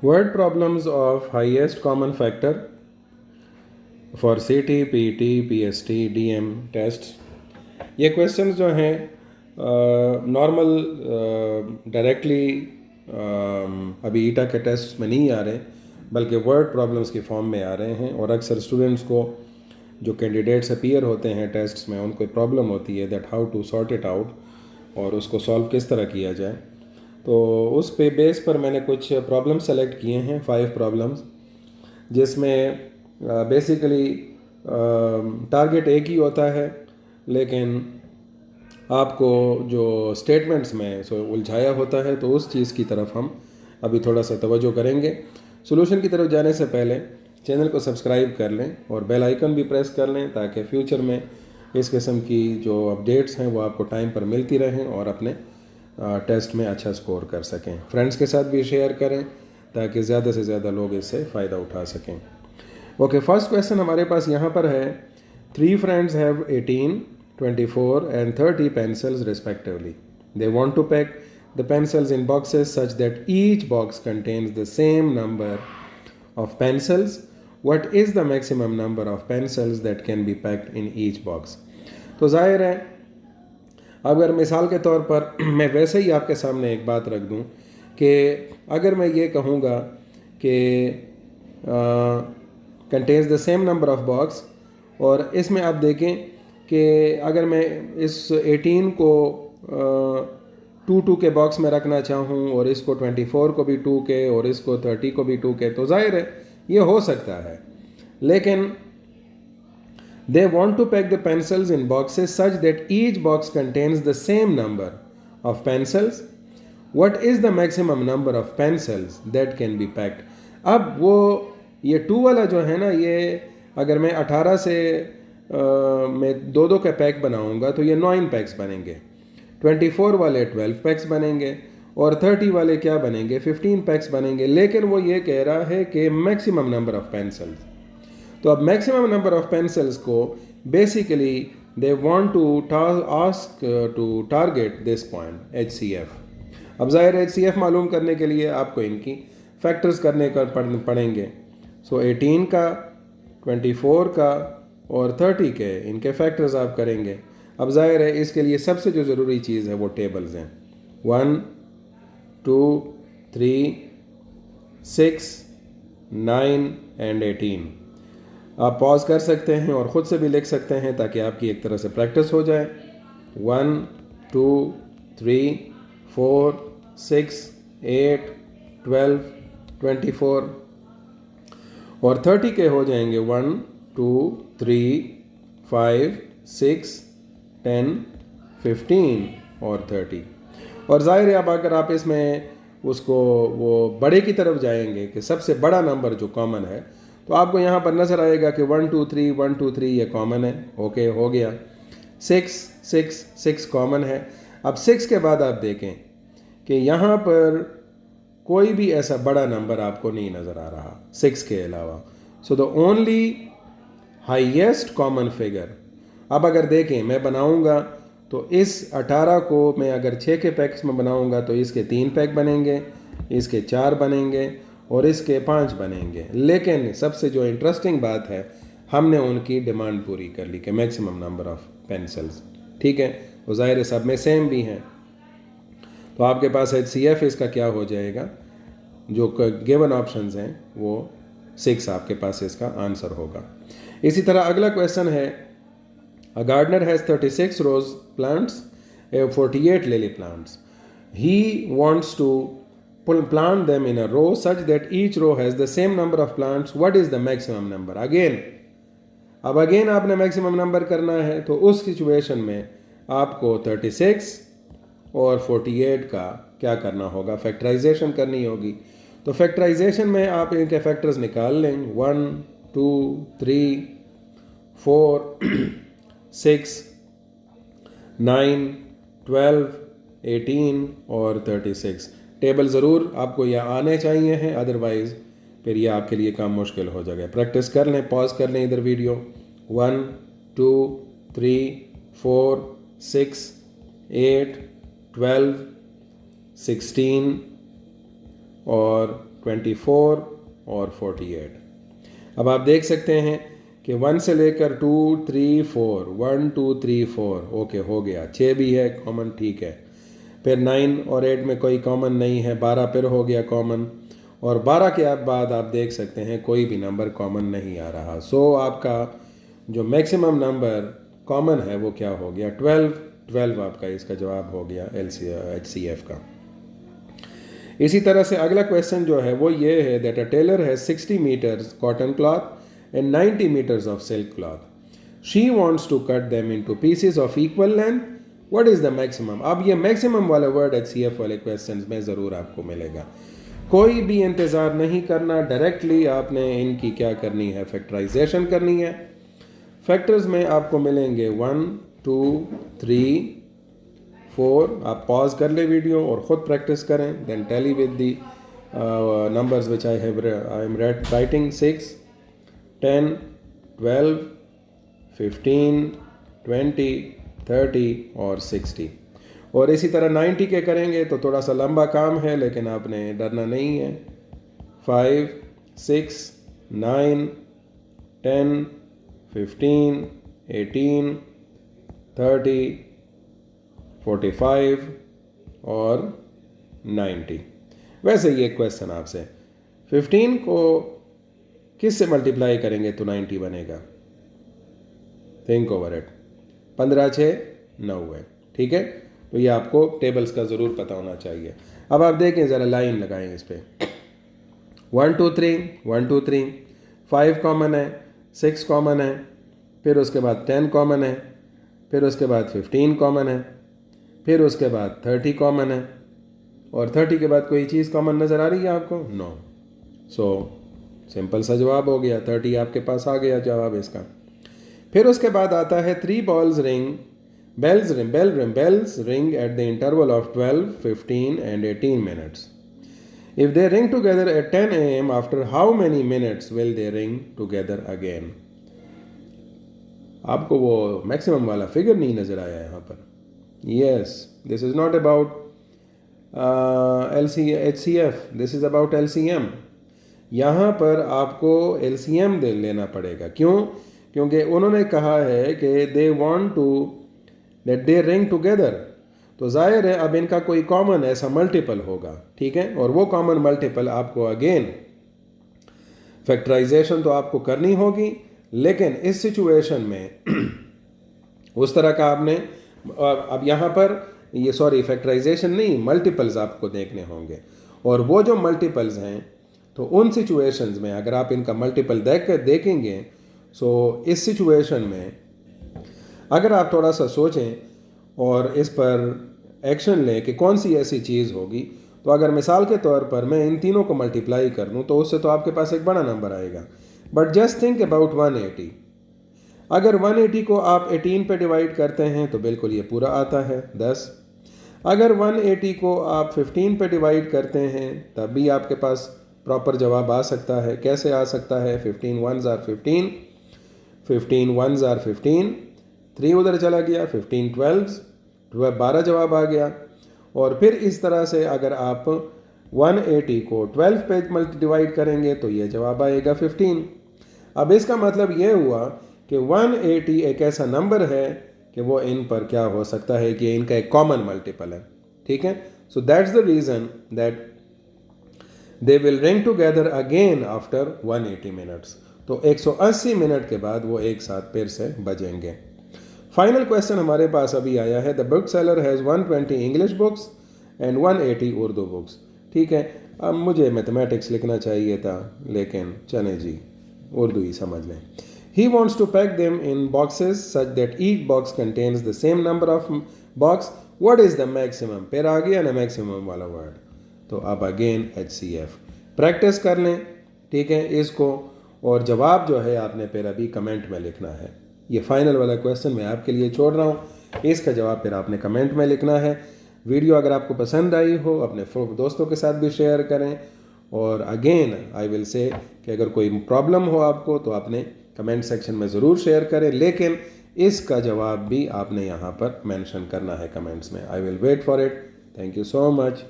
Word problems of highest common factor for CT, PET, PST, DM tests. ये questions जो हैं normal directly अभी ईटा के टेस्ट में नहीं आ रहे, बल्कि वर्ड प्रॉब्लम्स की फॉर्म में आ रहे हैं। और अक्सर स्टूडेंट्स को जो कैंडिडेट्स अपीयर होते हैं टेस्ट्स में, उनको प्रॉब्लम होती है that how to sort it out और उसको सॉल्व किस तरह किया जाए। तो उस पे बेस पर मैंने कुछ प्रॉब्लम सेलेक्ट किए हैं, 5 प्रॉब्लम्स, जिसमें बेसिकली टारगेट एक ही होता है, लेकिन आपको जो स्टेटमेंट्स में उलझाया होता है। तो उस चीज़ की तरफ हम अभी थोड़ा सा तवज्जो करेंगे। सॉल्यूशन की तरफ जाने से पहले चैनल को सब्सक्राइब कर लें और बेल आइकन भी प्रेस कर लें, ताकि फ्यूचर में इस किस्म की जो अपडेट्स हैं वो आपको टाइम पर मिलती रहें और अपने टेस्ट में अच्छा स्कोर कर सकें। फ्रेंड्स के साथ भी शेयर करें ताकि ज़्यादा से ज़्यादा लोग इससे फ़ायदा उठा सकें। ओके, फर्स्ट क्वेश्चन हमारे पास यहाँ पर है, 3 friends have 18, 24 and 30 pencils respectively. They want to pack the pencils in boxes such that each box contains the same number of pencils. What is the maximum number of pencils that can be packed in each box? तो जाहिर है, अगर मिसाल के तौर पर मैं वैसे ही आपके सामने एक बात रख दूं कि अगर मैं ये कहूँगा कि contains the same number of box, और इसमें आप देखें कि अगर मैं इस 18 को 2 के बॉक्स में रखना चाहूँ और इसको 24 को भी 2 के और इसको 30 को भी 2 के, तो जाहिर है ये हो सकता है। लेकिन they want to pack the pencils in boxes such that each box contains the same number of pencils. What is the maximum number of pencils that can be packed? अब वो ये 2 वाला जो है ना, ये अगर मैं 18 से मैं 2 के पैक बनाऊंगा तो ये 9 पैक्स बनेंगे। 24 वाले 12 पैक्स बनेंगे और 30 वाले क्या बनेंगे, 15 पैक्स बनेंगे। लेकिन वो ये कह रहा है कि मैक्सिमम नंबर ऑफ पेंसिल्स। तो अब मैक्सिमम नंबर ऑफ पेंसिल्स को basically they want to ask to target this point HCF। अब ज़ाहिर HCF मालूम करने के लिए आपको इनकी फैक्टर्स करने का पड़ेंगे। सो 18 का, 24 का और 30 के इनके फैक्टर्स आप करेंगे। अब ज़ाहिर है इसके लिए सबसे जो ज़रूरी चीज़ है वो टेबल्स हैं। 1, 2, 3, 6, 9 एंड 18। आप पॉज कर सकते हैं और ख़ुद से भी लिख सकते हैं ताकि आपकी एक तरह से प्रैक्टिस हो जाए। 1, 2, 3, 4, 6, 8, 12, 24 और 30 के हो जाएंगे 1, 2, 3, 5, 6, 10, 15 और 30। और ज़ाहिर है अब अगर आप इसमें उसको वो बड़े की तरफ जाएंगे कि सबसे बड़ा नंबर जो कॉमन है, तो आपको यहाँ पर नज़र आएगा कि 1, 2, 3, 1, 2, 3 ये कॉमन है। ओके, हो गया। 6, 6, 6 कॉमन है। अब 6 के बाद आप देखें कि यहाँ पर कोई भी ऐसा बड़ा नंबर आपको नहीं नज़र आ रहा 6 के अलावा। So the only highest common figure. अब अगर देखें मैं बनाऊँगा तो इस 18 को मैं अगर 6 के पैक्स में बनाऊँगा तो इसके 3 पैक बनेंगे, इसके 4 बनेंगे और इसके 5 बनेंगे। लेकिन सबसे जो इंटरेस्टिंग बात है, हमने उनकी डिमांड पूरी कर ली कि मैक्सिमम नंबर ऑफ पेंसिल्स। ठीक है, वो ज़ाहिर है सब में सेम भी हैं। तो आपके पास HCF इसका क्या हो जाएगा, जो गिवन ऑप्शंस हैं वो 6 आपके पास इसका आंसर होगा। इसी तरह अगला क्वेश्चन है, a gardener has 36 rose plants, 48 lily plants. He wants to plant them in a row such that each row has the same number of plants. What is the maximum number? अब again आपने maximum number करना है, तो उस situation में आपको 36 और 48 का क्या करना होगा, फैक्टराइजेशन करनी होगी। तो फैक्टराइजेशन में आप इनके फैक्टर्स निकाल लें, 1, 2, 3, 4, 6, 9, 12, 18 और 36। टेबल ज़रूर आपको यह आने चाहिए हैं, अदरवाइज़ फिर ये आपके लिए काम मुश्किल हो जाएगा। प्रैक्टिस कर लें, पॉज कर लें इधर वीडियो। 1, 2, 3, 4, 6, 8, 12, 16 और 24 और 48। अब आप देख सकते हैं कि 1 से लेकर 2 3 4 1 2 3 4 ओके हो गया। 6 भी है कॉमन, ठीक है। फिर 9 और 8 में कोई कॉमन नहीं है। 12 फिर हो गया कॉमन, और 12 के बाद आप देख सकते हैं कोई भी नंबर कॉमन नहीं आ रहा। सो आपका जो मैक्सिमम नंबर कॉमन है वो क्या हो गया? 12 आपका इसका जवाब हो गया HCF का। इसी तरह से अगला क्वेश्चन जो है वो ये है that a tailor has 60 metres cotton cloth and 90 metres of silk cloth. She wants to cut them into pieces of equal length. What is the maximum? अब ये मैक्सिमम वाला वर्ड HCF वाले क्वेश्चंस में ज़रूर आपको मिलेगा। कोई भी इंतज़ार नहीं करना, डायरेक्टली आपने इनकी क्या करनी है? फैक्टराइजेशन करनी है। फैक्टर्स में आपको मिलेंगे 1 2 3 4। आप पॉज कर ले वीडियो और ख़ुद प्रैक्टिस करें, then tally with the numbers which I am writing. 6 10 12 15 20 30 और 60। और इसी तरह 90 के करेंगे तो थोड़ा सा लंबा काम है, लेकिन आपने डरना नहीं है। 5 6 9 10 15 18 30 45 और 90। वैसे ये क्वेश्चन आपसे 15 को किस से मल्टीप्लाई करेंगे तो 90 बनेगा? Think over it. 15 6 9 है, ठीक है। तो ये आपको टेबल्स का ज़रूर पता होना चाहिए। अब आप देखें ज़रा, लाइन लगाएं इस पर। 1 2 3 1 2 3 5 कॉमन है, 6 कॉमन है, फिर उसके बाद 10 कॉमन है, फिर उसके बाद 15 कॉमन है, फिर उसके बाद 30 कॉमन है, और 30 के बाद कोई चीज़ कॉमन नज़र आ रही है आपको? नो। सो सिंपल सा जवाब हो गया, 30 आपके पास आ गया जवाब इसका। फिर उसके बाद आता है 3 bells ring at the interval of 12, 15 and 18 minutes. If they ring together at 10 a.m. after how many minutes will they ring together again? आपको वो मैक्सिमम वाला फिगर नहीं नज़र आया यहाँ पर। Yes, this is not about HCF, this is about LCM. यहाँ पर आपको LCM दे लेना पड़ेगा। क्यों? क्योंकि उन्होंने कहा है कि they want to that they ring together, तो जाहिर है अब इनका कोई कॉमन ऐसा मल्टीपल होगा, ठीक है। और वो कॉमन मल्टीपल आपको अगेन फैक्टराइजेशन तो आपको करनी होगी, लेकिन इस सिचुएशन में उस तरह का आपने अब यहाँ पर ये फैक्टराइजेशन नहीं, मल्टीपल्स आपको देखने होंगे। और वो जो मल्टीपल्स हैं तो उन सिचुएशंस में अगर आप इनका मल्टीपल देखेंगे, सो इस सिचुएशन में अगर आप थोड़ा सा सोचें और इस पर एक्शन लें कि कौन सी ऐसी चीज़ होगी, तो अगर मिसाल के तौर पर मैं इन तीनों को मल्टीप्लाई कर दूँ तो उससे तो आपके पास एक बड़ा नंबर आएगा। But just think about 180। अगर 180 को आप 18 पे डिवाइड करते हैं तो बिल्कुल ये पूरा आता है 10। अगर 180 को आप 15 पे डिवाइड करते हैं तब भी आपके पास प्रॉपर जवाब आ सकता है। कैसे आ सकता है? 15 1s are 15, 15 1s are 15, 3 उधर चला गया, 15 12s, 12 जवाब आ गया। और फिर इस तरह से अगर आप 180 को 12 पे डिवाइड करेंगे तो ये जवाब आएगा 15। अब इसका मतलब ये हुआ कि 180 एक ऐसा नंबर है कि वो इन पर क्या हो सकता है कि इनका एक कॉमन मल्टीपल है, ठीक है। So that's the reason that they will ring together again after 180 minutes. तो 180 मिनट के बाद वो एक साथ फिर से बजेंगे। फाइनल क्वेश्चन हमारे पास अभी आया है, the book seller has 120 English books and 180 Urdu books. ठीक है, अब मुझे मैथमेटिक्स लिखना चाहिए था, लेकिन चले जी उर्दू ही समझ लें। He wants to pack them in boxes such that each box contains the same number of box. What is the maximum? फिर आ गया ना मैक्सिमम वाला वर्ड, तो अब अगेन HCF प्रैक्टिस कर लें, ठीक है इसको। और जवाब जो है आपने फिर अभी कमेंट में लिखना है। ये फाइनल वाला क्वेश्चन मैं आपके लिए छोड़ रहा हूँ, इसका जवाब फिर आपने कमेंट में लिखना है। वीडियो अगर आपको पसंद आई हो अपने दोस्तों के साथ भी शेयर करें। और अगेन आई विल से कि अगर कोई प्रॉब्लम हो आपको तो आपने कमेंट सेक्शन में ज़रूर शेयर करें, लेकिन इसका जवाब भी आपने यहाँ पर मेंशन करना है कमेंट्स में। I will wait for it. Thank you so much.